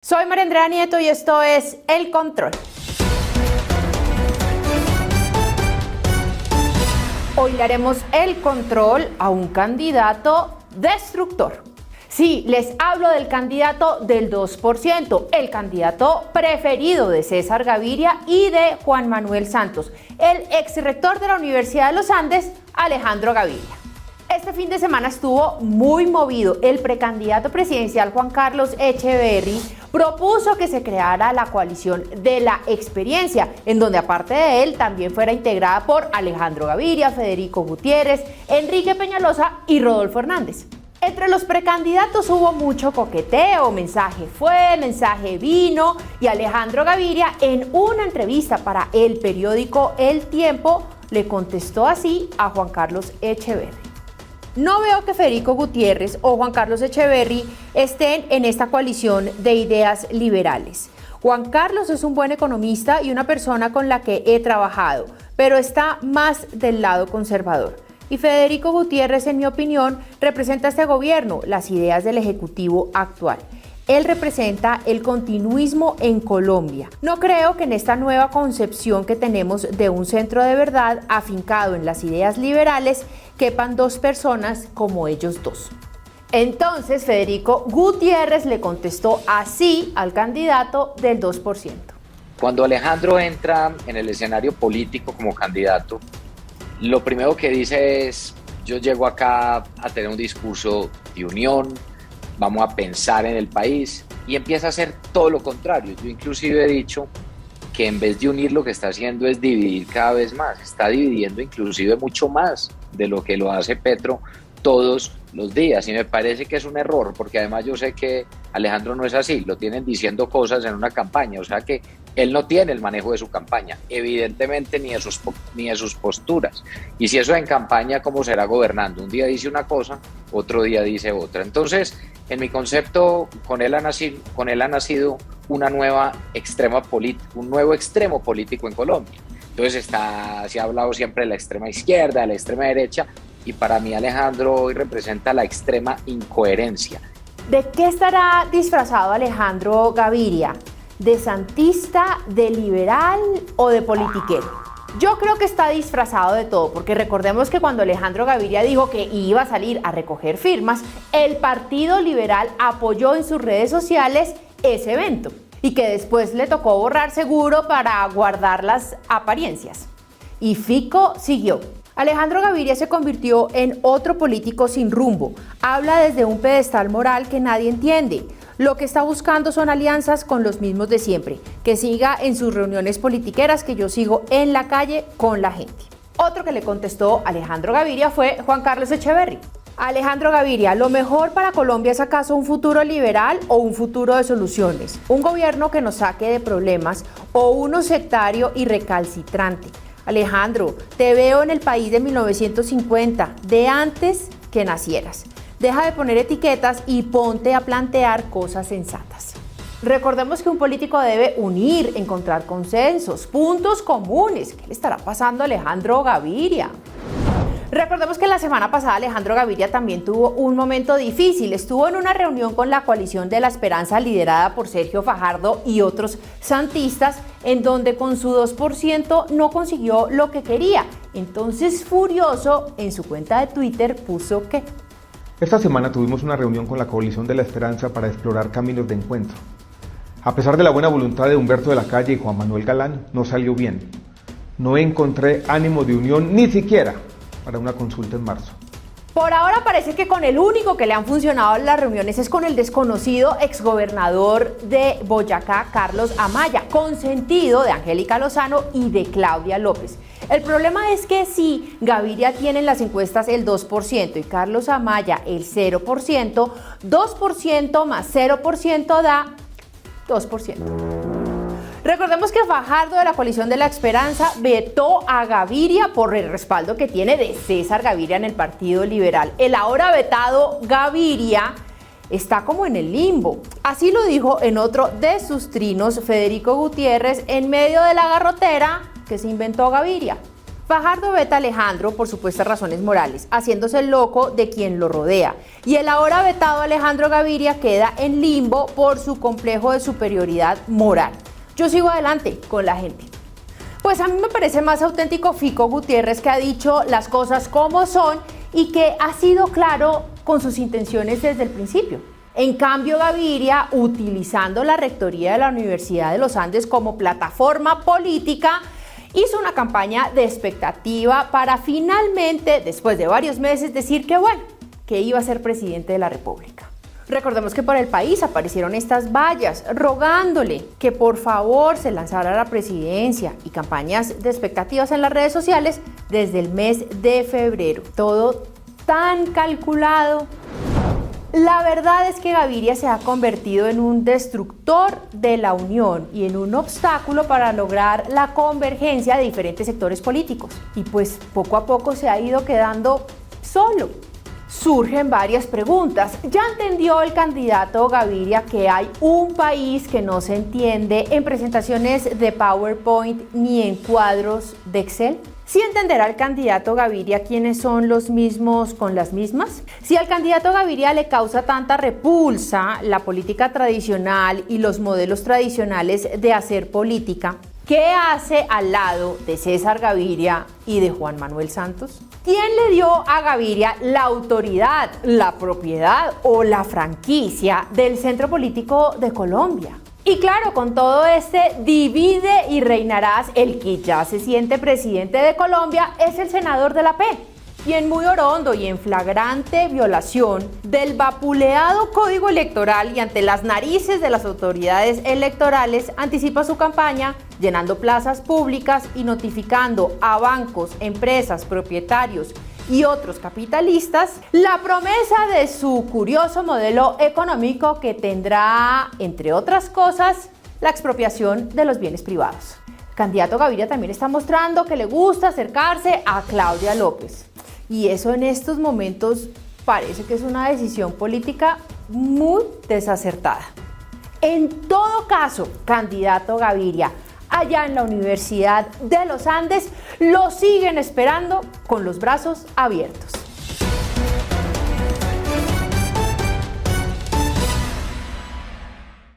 Soy María Andrea Nieto y esto es El Control. Hoy le haremos el control a un candidato destructor. Sí, les hablo del candidato del 2%, el candidato preferido de César Gaviria y de Juan Manuel Santos, el exrector de la Universidad de los Andes, Alejandro Gaviria. Este fin de semana estuvo muy movido. El precandidato presidencial Juan Carlos Echeverry propuso que se creara la coalición de la experiencia, en donde aparte de él también fuera integrada por Alejandro Gaviria, Federico Gutiérrez, Enrique Peñalosa y Rodolfo Hernández. Entre los precandidatos hubo mucho coqueteo, mensaje fue, mensaje vino, y Alejandro Gaviria en una entrevista para el periódico El Tiempo le contestó así a Juan Carlos Echeverry. No veo que Federico Gutiérrez o Juan Carlos Echeverry estén en esta coalición de ideas liberales. Juan Carlos es un buen economista y una persona con la que he trabajado, pero está más del lado conservador. Y Federico Gutiérrez, en mi opinión, representa este gobierno, las ideas del Ejecutivo actual. Él representa el continuismo en Colombia. No creo que en esta nueva concepción que tenemos de un centro de verdad afincado en las ideas liberales quepan dos personas como ellos dos. Entonces Federico Gutiérrez le contestó así al candidato del 2%. Cuando Alejandro entra en el escenario político como candidato, lo primero que dice es: yo llego acá a tener un discurso de unión, vamos a pensar en el país, y empieza a hacer todo lo contrario. Yo inclusive he dicho que en vez de unir lo que está haciendo es dividir cada vez más, está dividiendo inclusive mucho más de lo que lo hace Petro todos los días, y me parece que es un error, porque además yo sé que Alejandro no es así, lo tienen diciendo cosas en una campaña, o sea que él no tiene el manejo de su campaña, evidentemente ni de sus posturas, y si eso en campaña, ¿cómo será gobernando? Un día dice una cosa, otro día dice otra. Entonces, en mi concepto, con él ha nacido una nueva un nuevo extremo político en Colombia. Entonces se ha hablado siempre de la extrema izquierda, de la extrema derecha, y para mí Alejandro hoy representa la extrema incoherencia. ¿De qué estará disfrazado Alejandro Gaviria? ¿De santista, de liberal o de politiquero? Yo creo que está disfrazado de todo, porque recordemos que cuando Alejandro Gaviria dijo que iba a salir a recoger firmas, el Partido Liberal apoyó en sus redes sociales ese evento y que después le tocó borrar seguro para guardar las apariencias. Y Fico siguió. Alejandro Gaviria se convirtió en otro político sin rumbo. Habla desde un pedestal moral que nadie entiende. Lo que está buscando son alianzas con los mismos de siempre. Que siga en sus reuniones politiqueras, que yo sigo en la calle con la gente. Otro que le contestó Alejandro Gaviria fue Juan Carlos Echeverry. Alejandro Gaviria, ¿lo mejor para Colombia es acaso un futuro liberal o un futuro de soluciones? ¿Un gobierno que nos saque de problemas o uno sectario y recalcitrante? Alejandro, te veo en el país de 1950, de antes que nacieras. Deja de poner etiquetas y ponte a plantear cosas sensatas. Recordemos que un político debe unir, encontrar consensos, puntos comunes. ¿Qué le estará pasando a Alejandro Gaviria? Recordemos que la semana pasada Alejandro Gaviria también tuvo un momento difícil. Estuvo en una reunión con la coalición de la Esperanza liderada por Sergio Fajardo y otros santistas, en donde con su 2% no consiguió lo que quería. Entonces, furioso, en su cuenta de Twitter puso que: esta semana tuvimos una reunión con la coalición de la Esperanza para explorar caminos de encuentro. A pesar de la buena voluntad de Humberto de la Calle y Juan Manuel Galán, no salió bien. No encontré ánimo de unión ni siquiera para una consulta en marzo. Por ahora parece que con el único que le han funcionado las reuniones es con el desconocido exgobernador de Boyacá, Carlos Amaya, consentido de Angélica Lozano y de Claudia López. El problema es que si Gaviria tiene en las encuestas el 2% y Carlos Amaya el 0%, 2% más 0% da 2%. Recordemos que Fajardo de la coalición de la Esperanza vetó a Gaviria por el respaldo que tiene de César Gaviria en el Partido Liberal. El ahora vetado Gaviria está como en el limbo. Así lo dijo en otro de sus trinos Federico Gutiérrez en medio de la garrotera que se inventó Gaviria. Fajardo veta a Alejandro por supuestas razones morales, haciéndose el loco de quien lo rodea. Y el ahora vetado Alejandro Gaviria queda en limbo por su complejo de superioridad moral. Yo sigo adelante con la gente. Pues a mí me parece más auténtico Fico Gutiérrez, que ha dicho las cosas como son y que ha sido claro con sus intenciones desde el principio. En cambio, Gaviria, utilizando la rectoría de la Universidad de los Andes como plataforma política, hizo una campaña de expectativa para finalmente, después de varios meses, decir que bueno, que iba a ser presidente de la República. Recordemos que por el país aparecieron estas vallas rogándole que por favor se lanzara a la presidencia y campañas de expectativas en las redes sociales desde el mes de febrero. Todo tan calculado. La verdad es que Gaviria se ha convertido en un destructor de la unión y en un obstáculo para lograr la convergencia de diferentes sectores políticos. Y pues poco a poco se ha ido quedando solo. Surgen varias preguntas. ¿Ya entendió el candidato Gaviria que hay un país que no se entiende en presentaciones de PowerPoint ni en cuadros de Excel? ¿Sí entenderá el candidato Gaviria quiénes son los mismos con las mismas? Si al candidato Gaviria le causa tanta repulsa la política tradicional y los modelos tradicionales de hacer política, ¿qué hace al lado de César Gaviria y de Juan Manuel Santos? ¿Quién le dio a Gaviria la autoridad, la propiedad o la franquicia del centro político de Colombia? Y claro, con todo este divide y reinarás, el que ya se siente presidente de Colombia es el senador de la P. Y en muy orondo y en flagrante violación del vapuleado código electoral y ante las narices de las autoridades electorales, anticipa su campaña llenando plazas públicas y notificando a bancos, empresas, propietarios y otros capitalistas la promesa de su curioso modelo económico que tendrá, entre otras cosas, la expropiación de los bienes privados. El candidato Gaviria también está mostrando que le gusta acercarse a Claudia López. Y eso en estos momentos parece que es una decisión política muy desacertada. En todo caso, candidato Gaviria, allá en la Universidad de los Andes, lo siguen esperando con los brazos abiertos.